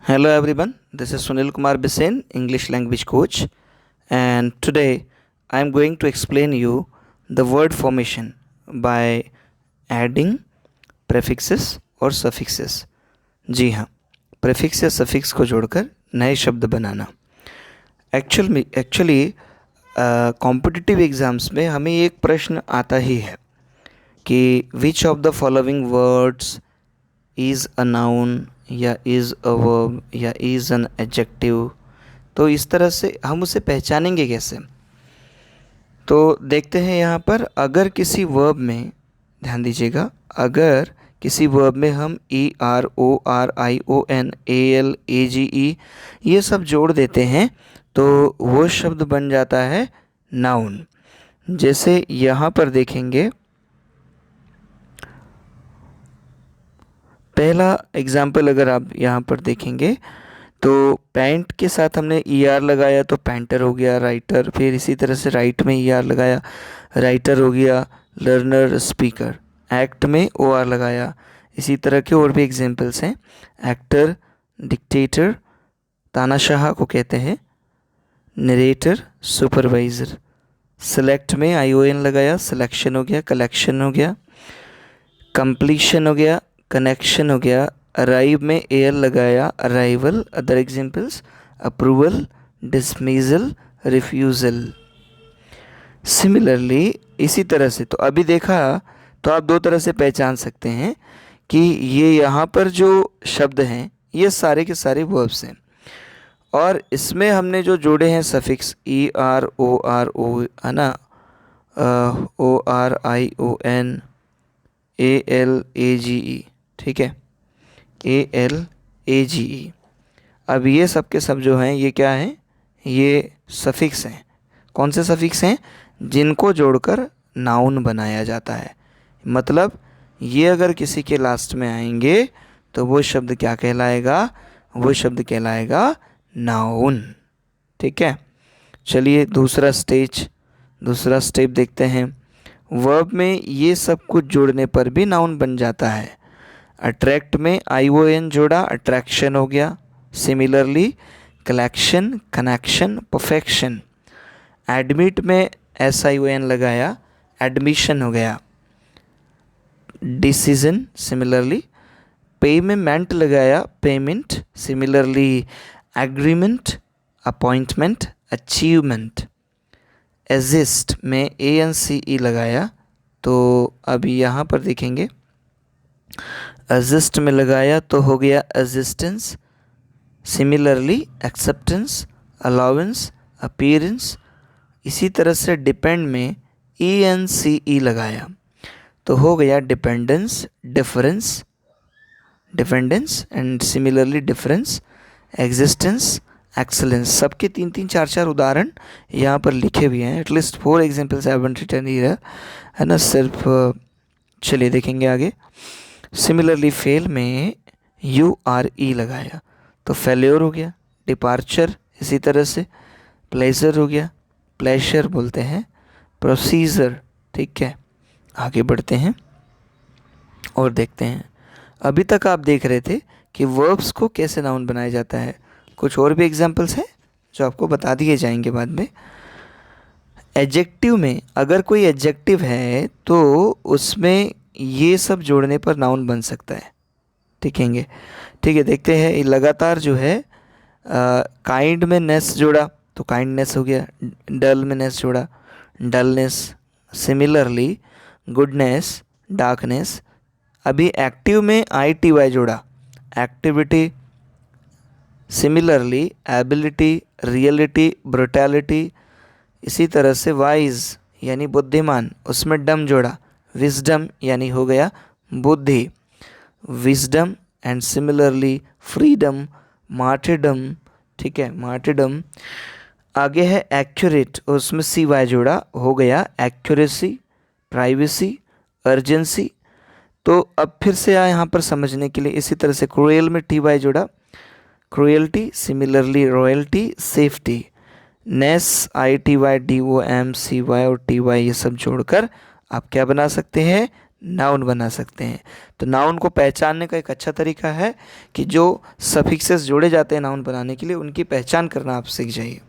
Hello everyone, this is Sunil Kumar Bisen, English language coach, and today I am going to explain you the word formation by adding prefixes और suffixes. जी हाँ, prefix या suffix को जोड़कर नए शब्द बनाना. Actually competitive exams में हमें एक प्रश्न आता ही है कि which of the following words is a noun या इज़ अ वर्ब या इज़ एन एडजेक्टिव. तो इस तरह से हम उसे पहचानेंगे कैसे. तो देखते हैं यहाँ पर, अगर किसी वर्ब में, ध्यान दीजिएगा, अगर किसी वर्ब में हम ERORION ALAGE ये सब जोड़ देते हैं तो वो शब्द बन जाता है नाउन. जैसे यहाँ पर देखेंगे, पहला एग्जाम्पल अगर आप यहाँ पर देखेंगे तो पैंट के साथ हमने ER लगाया तो पैंटर हो गया राइटर. फिर इसी तरह से राइट में ER लगाया, राइटर हो गया. Learner speaker. एक्ट में OR लगाया. इसी तरह के और भी एग्जाम्पल्स हैं. एक्टर, डिक्टेटर, तानाशाह को कहते हैं. Narrator, supervisor. सेलेक्ट में ION लगाया, सिलेक्शन हो गया. कलेक्शन हो गया. कंप्लीशन हो गया. कनेक्शन हो गया. अराइव में AL लगाया, arrival. Other examples, approval, dismissal, refusal. Similarly इसी तरह से, तो अभी देखा तो आप दो तरह से पहचान सकते हैं कि ये यहाँ पर जो शब्द हैं ये सारे के सारे वर्ब्स हैं, और इसमें हमने जो जोड़े हैं सफिक्स ERORO, है ना, ORION ALAGE, ठीक है, ALAGE. अब ये सब के सब जो हैं ये क्या हैं, ये सफिक्स हैं. कौन से सफिक्स हैं? जिनको जोड़कर नाउन बनाया जाता है. मतलब ये अगर किसी के लास्ट में आएंगे तो वो शब्द क्या कहलाएगा? वो शब्द कहलाएगा नाउन. ठीक है, चलिए दूसरा स्टेप देखते हैं. वर्ब में ये सब कुछ जोड़ने पर भी नाउन बन जाता है. अट्रैक्ट में ION जोड़ा, अट्रैक्शन हो गया. Similarly collection, connection, perfection. Admit में SION लगाया, एडमिशन हो गया. Decision, similarly. पे में मेंट लगाया, payment. Similarly agreement, appointment, achievement. Ageist में ANCE लगाया, तो अभी यहाँ पर देखेंगे एजिस्ट में लगाया तो हो गया existence. Similarly acceptance, allowance, appearance. इसी तरह से डिपेंड में ENCE लगाया तो हो गया dependence, difference, dependence. And similarly difference, existence, excellence. सबके 3-3, 4-4 उदाहरण यहाँ पर लिखे हुए हैं. At least 4 examples I have written here, है ना, सिर्फ. चलिए देखेंगे आगे. सिमिलरली फेल में URE लगाया तो फेल्योर हो गया. डिपार्चर इसी तरह से. प्लेजर हो गया, प्लेशर बोलते हैं. प्रोसीजर. ठीक है, आगे बढ़ते हैं और देखते हैं. अभी तक आप देख रहे थे कि वर्ब्स को कैसे नाउन बनाया जाता है. कुछ और भी एग्जाम्पल्स हैं जो आपको बता दिए जाएंगे बाद में. एडजेक्टिव में अगर कोई एडजेक्टिव है तो उसमें ये सब जोड़ने पर नाउन बन सकता है. ठीक है, देखते हैं. लगातार जो है काइंड में नेस जोड़ा तो काइंडनेस हो गया. डल में नेस जोड़ा, डलनेस. Similarly goodness, darkness. अभी एक्टिव में ITY जोड़ा, activity. Similarly ability, reality, brutality. इसी तरह से वाइज यानी बुद्धिमान, उसमें डम जोड़ा, विजडम यानी हो गया बुद्धि, wisdom. And similarly freedom, martyrdom. ठीक है, मार्टिडम. आगे है एक्यूरेट, उसमें CY जोड़ा, हो गया एक्यूरेसी, प्राइवेसी, अर्जेंसी. तो अब फिर से आए यहाँ पर समझने के लिए. इसी तरह से क्रूएल में TY जोड़ा, cruelty. Similarly royalty, safety. Ness, ITY, DOM, CY और TY ये सब जोड़कर आप क्या बना सकते हैं? नाउन बना सकते हैं। तो नाउन को पहचानने का एक अच्छा तरीका है कि जो सफिक्सेस जोड़े जाते हैं नाउन बनाने के लिए उनकी पहचान करना आप सीख जाइए।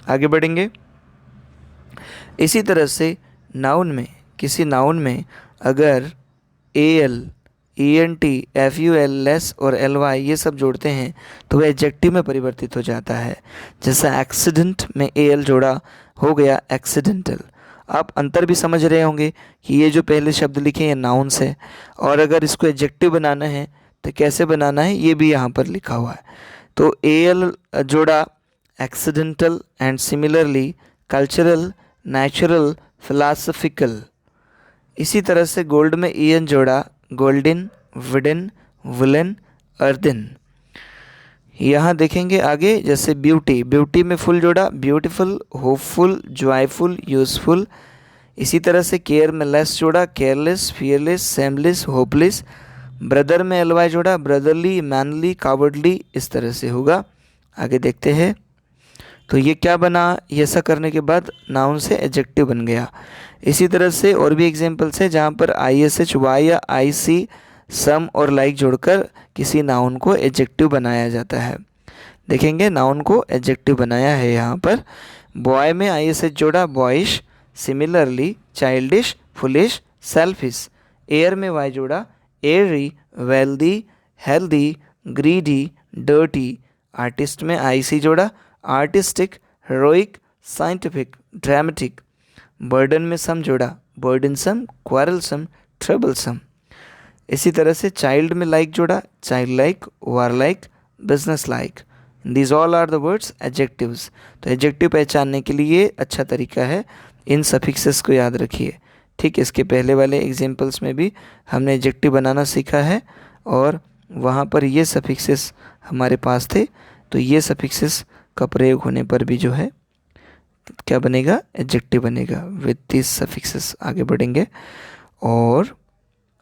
आगे बढ़ेंगे। इसी तरह से नाउन में, किसी नाउन में अगर AL, ENT, FUL, लेस और LY ये सब जोड़ते हैं तो वह एडजेक्टिव में परिवर्तित हो जाता है। जैसा एक्सीडेंट में AL जोड़ा हो गया एक्सीडेंटल। आप अंतर भी समझ रहे होंगे कि ये जो पहले शब्द लिखे हैं नाउन्स है, और अगर इसको एडजेक्टिव बनाना है तो कैसे बनाना है ये भी यहाँ पर लिखा हुआ है। तो AL जोड़ा accidental and similarly cultural, natural, philosophical. इसी तरह से गोल्ड में EN जोड़ा गोल्डन, वुडन, वुलन, अर्दन। यहाँ देखेंगे आगे, जैसे ब्यूटी, ब्यूटी में फुल जोड़ा ब्यूटीफुल, होपफुल, जॉयफुल, यूजफुल। इसी तरह से केयर में लेस जोड़ा careless, fearless, seamless, hopeless. Brother में LY जोड़ा ब्रदरली, मैनली, कावर्डली। इस तरह से होगा। आगे देखते हैं। तो ये क्या बना, ये ऐसा करने के बाद नाउन से एडजेक्टिव बन गया। इसी तरह से और भी एग्जांपल्स है जहाँ पर ISH, Y या IC, सम और लाइक जोड़कर किसी नाउन को एडजेक्टिव बनाया जाता है। देखेंगे नाउन को एडजेक्टिव बनाया है यहाँ पर। बॉय में ISH जोड़ा boyish, similarly childish, foolish, selfish. Air में Y जोड़ा airy, wealthy, healthy, greedy, dirty. Artist में IC जोड़ा artistic, heroic, scientific, dramatic. Burden में सम जोड़ा बर्डनसम, क्वारलसम, ट्रबलसम। इसी तरह से चाइल्ड में लाइक जोड़ा child like, war like, business like. These all are the words adjectives. तो एडजेक्टिव पहचानने के लिए अच्छा तरीका है, इन सफिक्सेस को याद रखिए। ठीक, इसके पहले वाले एग्जाम्पल्स में भी हमने एडजेक्टिव बनाना सीखा है और वहाँ पर ये सफिक्सेस हमारे पास थे। तो ये सफिक्सेस का प्रयोग होने पर भी जो है क्या बनेगा, एडजेक्टिव बनेगा विद दिस सफिक्सेस। आगे बढ़ेंगे और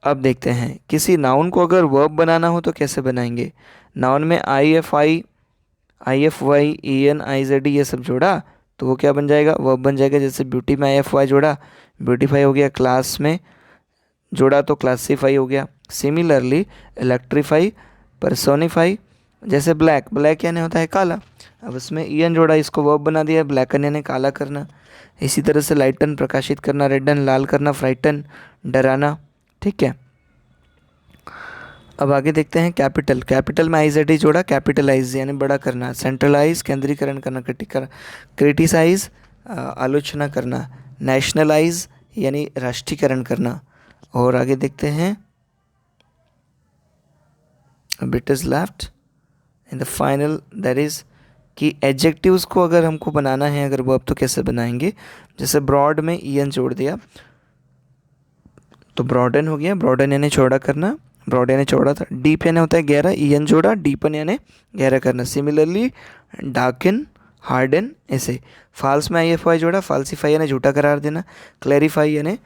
अब देखते हैं किसी नाउन को अगर वर्ब बनाना हो तो कैसे बनाएंगे। नाउन में IFI, IFY, EN, IZD ये सब जोड़ा तो वो क्या बन जाएगा, वर्ब बन जाएगा। जैसे ब्यूटी में IFY जोड़ा ब्यूटीफाई हो गया, क्लास में जोड़ा तो क्लासीफाई हो गया। Similarly electrify, personify. जैसे ब्लैक, ब्लैक यानी होता है काला, अब इसमें EN जोड़ा इसको वर्ब बना दिया, ब्लैकन यानी काला करना। इसी तरह से लाइटन प्रकाशित करना, रेडन लाल करना, फ्राइटन डराना। ठीक है, अब आगे देखते हैं कैपिटल। कैपिटल में IZD जोड़ा कैपिटलाइज यानी बड़ा करना, सेंट्रलाइज केंद्रीकरण करना, क्रिटिसाइज आलोचना करना, नेशनलाइज यानी राष्ट्रीयकरण करना। और आगे देखते हैं bit is left in the final, that is कि एडजेक्टिव्स को अगर हमको बनाना है अगर वर्ब तो कैसे बनाएंगे। जैसे ब्रॉड में EN जोड़ दिया तो ब्रॉडन हो गया, ब्रॉडन यानी चौड़ा करना, ब्रॉड यानी चौड़ा था। डीप यानी होता है गहरा, EN जोड़ा डीपन यानी गहरा करना। सिमिलरली डार्कन, हार्डन ऐसे। फाल्स में IFY जोड़ा फाल्सीफाई यानी झूठा करार देना, क्लैरिफाई यानी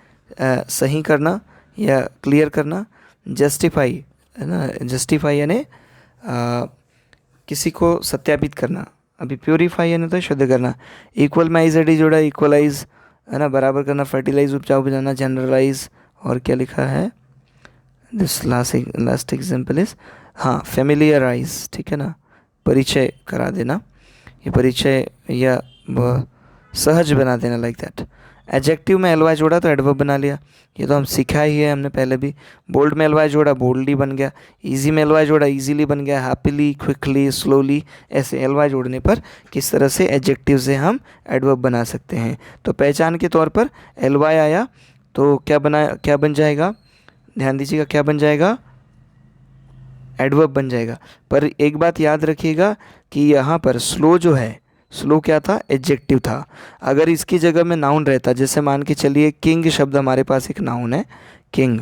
सही करना या क्लियर करना, जस्टिफाई है ना, जस्टिफाई यानी किसी को सत्यापित करना। अभी प्योरीफाई यानी तो शुद्ध करना। इक्वल में IZD जोड़ा इक्वलाइज है ना, बराबर करना, फर्टिलाइज उपजाऊ बनाना, जनरलाइज। और क्या लिखा है, दिस लास्ट एग्जाम्पल इज हाँ फेमिलियराइज, ठीक है ना, परिचय करा देना, ये परिचय या सहज बना देना, लाइक दैट। एडजेक्टिव में LY जोड़ा तो एडवर्ब बना लिया, ये तो हम सीखा ही है हमने पहले भी। बोल्ड में LY जोड़ा बोल्डली बन गया, इजी में LY जोड़ा इजीली बन गया, हैप्पीली, क्विकली, स्लोली। ऐसे LY जोड़ने पर किस तरह से एडजेक्टिव से हम एडवर्ब बना सकते हैं। तो पहचान के तौर पर LY आया तो क्या बन जाएगा, ध्यान दीजिएगा, क्या बन जाएगा, एडवर्ब बन जाएगा। पर एक बात याद रखिएगा कि यहाँ पर स्लो जो है, स्लो क्या था, एडजेक्टिव था। अगर इसकी जगह में नाउन रहता, जैसे मान के चलिए किंग शब्द हमारे पास एक नाउन है किंग,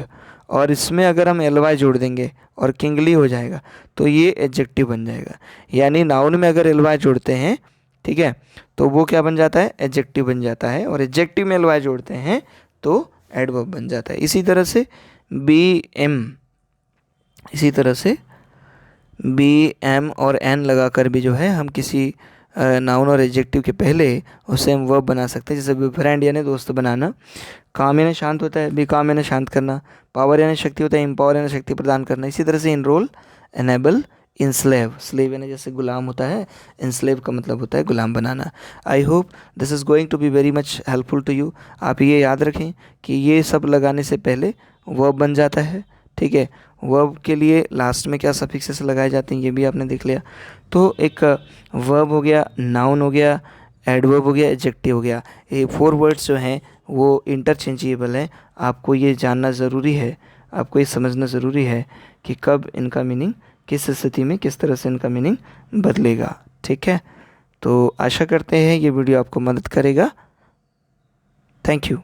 और इसमें अगर हम LY जोड़ देंगे और किंगली हो जाएगा तो ये एडजेक्टिव बन जाएगा। यानी नाउन में अगर LY जोड़ते हैं, ठीक है, तो वो क्या बन जाता है, एडजेक्टिव बन जाता है। और एडजेक्टिव में LY जोड़ते हैं तो एडवर्ब बन जाता है। इसी तरह से BM और N लगाकर भी जो है हम किसी नाउन और एडजेक्टिव के पहले उसे हम वर्ब बना सकते हैं। जैसे बेफ्रेंड यानी दोस्त बनाना, काम यानी शांत होता है, बी काम यानी शांत करना, पावर यानी शक्ति होता है, एम्पावर यानी शक्ति प्रदान करना। इसी तरह से इनरोल, एनेबल, इंस्लेव, स्लेव यानी जैसे गुलाम होता है, इंस्लेव का मतलब होता है गुलाम बनाना। I hope this is going to be very much helpful to you. आप ये याद रखें कि ये सब लगाने से पहले वर्ब बन जाता है, ठीक है। वर्ब के लिए लास्ट में क्या सफिक्सेस लगाए जाते हैं ये भी आपने देख लिया। तो एक वर्ब हो गया, नाउन हो गया, एडवर्ब हो गया, एडजेक्टिव हो गया। ये 4 वर्ड्स जो हैं वो इंटरचेंजेबल हैं। आपको ये जानना ज़रूरी है, आपको ये समझना ज़रूरी है कि कब इनका मीनिंग, किस स्थिति में किस तरह से इनका मीनिंग बदलेगा, ठीक है। तो आशा करते हैं ये वीडियो आपको मदद करेगा। Thank you.